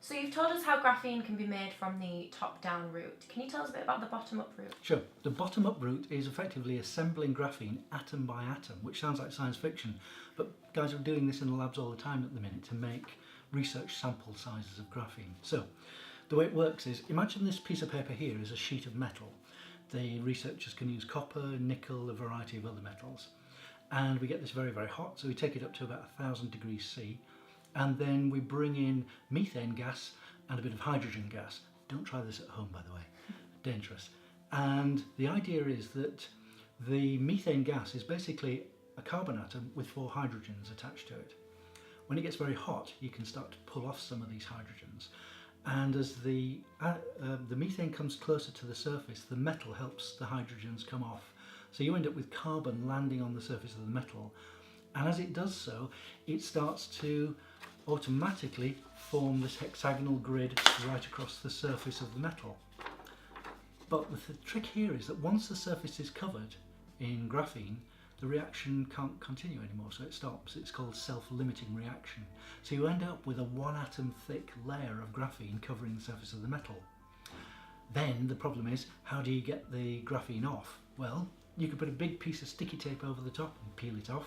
So you've told us how graphene can be made from the top-down route. Can you tell us a bit about the bottom-up route? Sure. The bottom-up route is effectively assembling graphene atom by atom, which sounds like science fiction, but guys are doing this in the labs all the time at the minute to make research sample sizes of graphene. So the way it works is, imagine this piece of paper here is a sheet of metal. The researchers can use copper, nickel, a variety of other metals. And we get this very, very hot, so we take it up to about 1000 degrees C, and then we bring in methane gas and a bit of hydrogen gas. Don't try this at home, by the way, dangerous. And the idea is that the methane gas is basically a carbon atom with 4 hydrogens attached to it. When it gets very hot, you can start to pull off some of these hydrogens. And as the methane comes closer to the surface, the metal helps the hydrogens come off. So you end up with carbon landing on the surface of the metal. And as it does so, it starts to automatically form this hexagonal grid right across the surface of the metal. But the trick here is that once the surface is covered in graphene, the reaction can't continue anymore, so it stops. It's called self-limiting reaction. So you end up with a 1 atom thick layer of graphene covering the surface of the metal. Then the problem is, how do you get the graphene off? Well, you could put a big piece of sticky tape over the top and peel it off,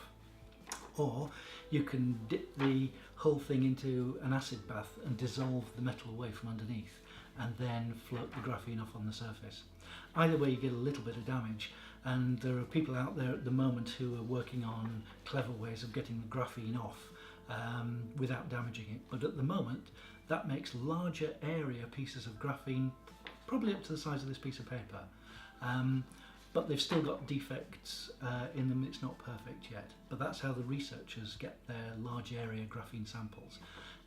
or you can dip the whole thing into an acid bath and dissolve the metal away from underneath, and then float the graphene off on the surface. Either way you get a little bit of damage, and there are people out there at the moment who are working on clever ways of getting the graphene off without damaging it. But at the moment that makes larger area pieces of graphene, probably up to the size of this piece of paper. But they've still got defects in them. It's not perfect yet, but that's how the researchers get their large area graphene samples.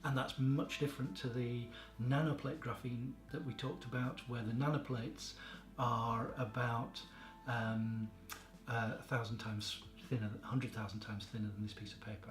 And that's much different to the nanoplate graphene that we talked about, where the nanoplates are about 1,000 times thinner, 100,000 times thinner than this piece of paper.